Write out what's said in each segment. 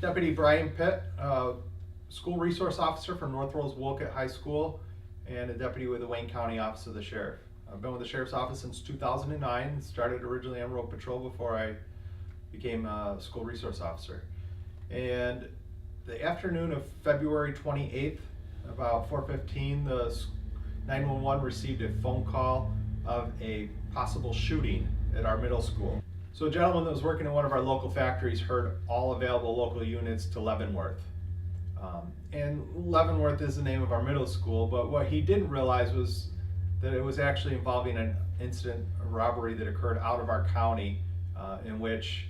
Deputy Brian Pitt, School Resource Officer for North Rose-Wolcott High School, and a deputy with the Wayne County Office of the Sheriff. I've been with the Sheriff's Office since 2009, started originally on road patrol before I became a School Resource Officer. And the afternoon of February 28th, about 4:15, the 911 received a phone call of a possible shooting at our middle school. So a gentleman that was working in one of our local factories heard all available local units to Leavenworth. And Leavenworth is the name of our middle school, but what he didn't realize was that it was actually involving an incident, a robbery that occurred out of our county, in which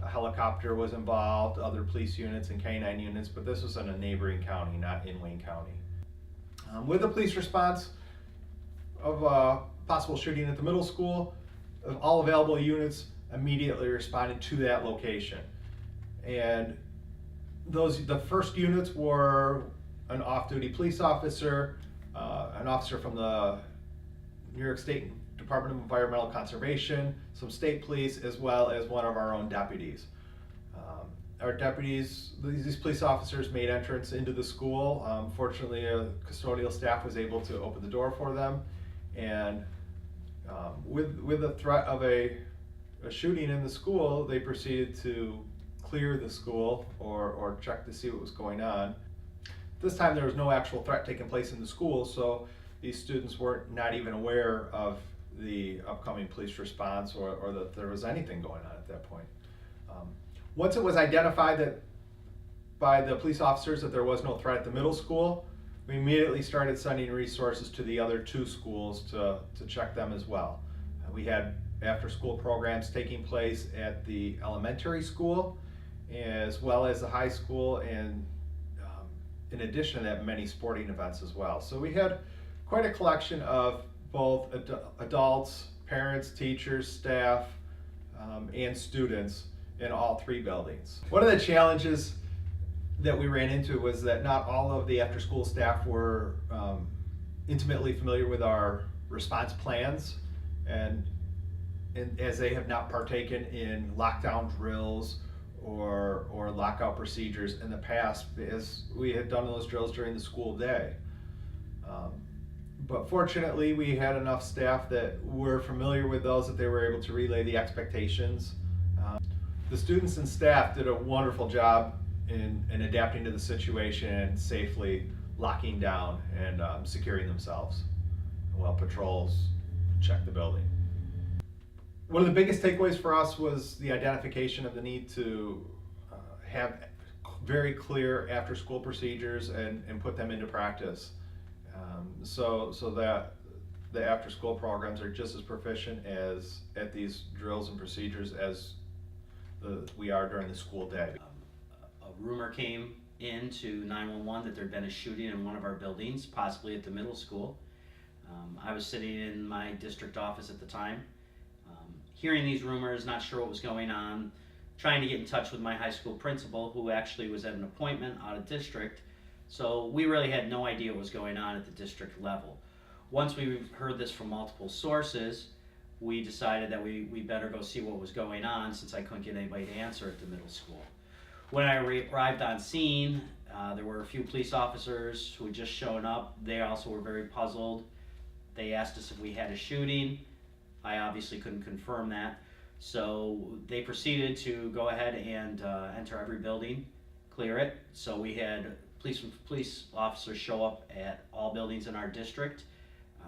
a helicopter was involved, other police units and K-9 units, but this was in a neighboring county, not in Wayne County. With the police response of a possible shooting at the middle school, all available units immediately responded to that location. And the first units were an off-duty police officer, an officer from the New York State Department of Environmental Conservation, some state police, as well as one of our own deputies. Our deputies, these police officers made entrance into the school. Fortunately, a custodial staff was able to open the door for them, and with the threat of a shooting in the school, they proceeded to clear the school or check to see what was going on. This time there was no actual threat taking place in the school, so these students were not even aware of the upcoming police response or that there was anything going on at that point. Once it was identified that by the police officers that there was no threat at the middle school, we immediately started sending resources to the other two schools to check them as well. We had after-school programs taking place at the elementary school as well as the high school, and in addition to that, many sporting events as well. So we had quite a collection of both adults, parents, teachers, staff, and students in all three buildings. One of the challenges that we ran into was that not all of the after-school staff were intimately familiar with our response plans, and as they have not partaken in lockdown drills or lockout procedures in the past, as we had done those drills during the school day. But fortunately, we had enough staff that were familiar with those that they were able to relay the expectations. The students and staff did a wonderful job in adapting to the situation and safely locking down and securing themselves while patrols checked the building. One of the biggest takeaways for us was the identification of the need to have very clear after-school procedures and put them into practice, so that the after-school programs are just as proficient as at these drills and procedures as we are during the school day. A rumor came into 911 that there'd been a shooting in one of our buildings, possibly at the middle school. I was sitting in my district office at the time, hearing these rumors, not sure what was going on, trying to get in touch with my high school principal, who actually was at an appointment out of district. So we really had no idea what was going on at the district level. Once we heard this from multiple sources, we decided that we better go see what was going on, since I couldn't get anybody to answer at the middle school. When I arrived on scene, there were a few police officers who had just shown up. They also were very puzzled. They asked us if we had a shooting. I obviously couldn't confirm that. So they proceeded to go ahead and enter every building, clear it. So we had police officers show up at all buildings in our district. It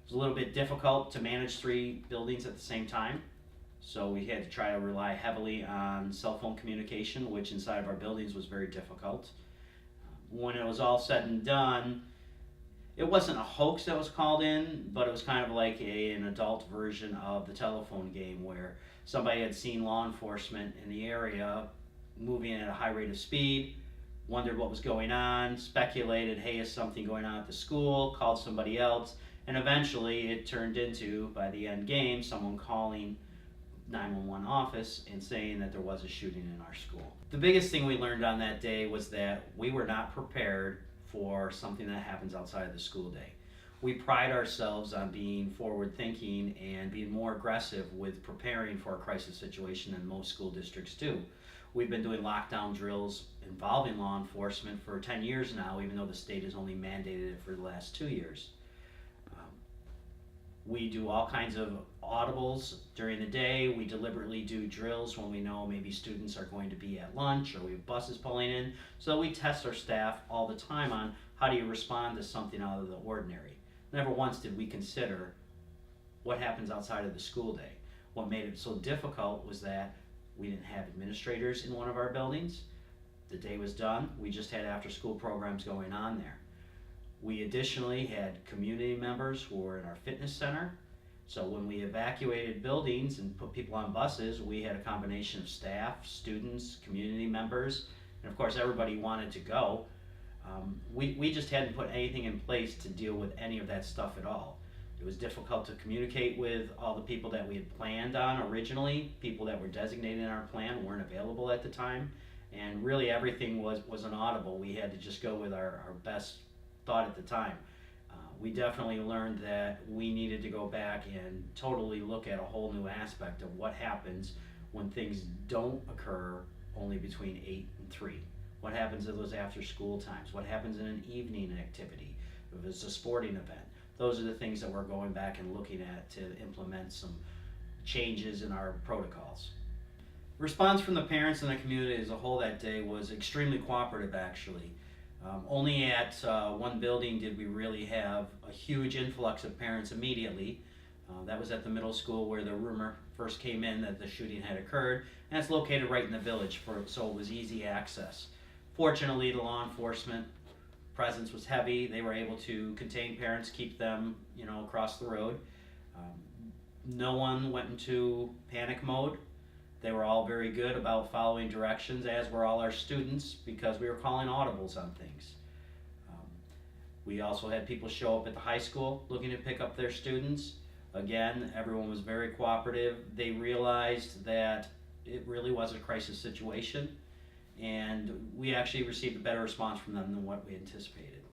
was a little bit difficult to manage 3 buildings at the same time. So we had to try to rely heavily on cell phone communication, which inside of our buildings was very difficult. When it was all said and done, it wasn't a hoax that was called in, but it was kind of like an adult version of the telephone game, where somebody had seen law enforcement in the area moving at a high rate of speed, wondered what was going on, speculated, hey, is something going on at the school, called somebody else, and eventually it turned into, by the end game, someone calling 911 office and saying that there was a shooting in our school. The biggest thing we learned on that day was that we were not prepared for something that happens outside of the school day. We pride ourselves on being forward thinking and being more aggressive with preparing for a crisis situation than most school districts do. we've been doing lockdown drills involving law enforcement for 10 years now, even though the state has only mandated it for the last 2 years. We do all kinds of audibles during the day. We deliberately do drills when we know maybe students are going to be at lunch or we have buses pulling in. So we test our staff all the time on how do you respond to something out of the ordinary. Never once did we consider what happens outside of the school day. What made it so difficult was that we didn't have administrators in one of our buildings. The day was done, we just had after school programs going on there. We additionally had community members who were in our fitness center. So when we evacuated buildings and put people on buses, we had a combination of staff, students, community members, and of course everybody wanted to go. We just hadn't put anything in place to deal with any of that stuff at all. It was difficult to communicate with all the people that we had planned on originally. People that were designated in our plan weren't available at the time, and really everything was an audible. We had to just go with our best thought at the time. We definitely learned that we needed to go back and totally look at a whole new aspect of what happens when things don't occur only between 8 and 3. What happens in those after school times? What happens in an evening activity? If it's a sporting event? Those are the things that we're going back and looking at to implement some changes in our protocols. Response from the parents and the community as a whole that day was extremely cooperative, actually. Only at one building did we really have a huge influx of parents immediately. That was at the middle school where the rumor first came in that the shooting had occurred, and it's located right in the village, so it was easy access. Fortunately, the law enforcement presence was heavy. They were able to contain parents, keep them, across the road. No one went into panic mode. They were all very good about following directions, as were all our students, because we were calling audibles on things. We also had people show up at the high school looking to pick up their students. Again, everyone was very cooperative. They realized that it really was a crisis situation, and we actually received a better response from them than what we anticipated.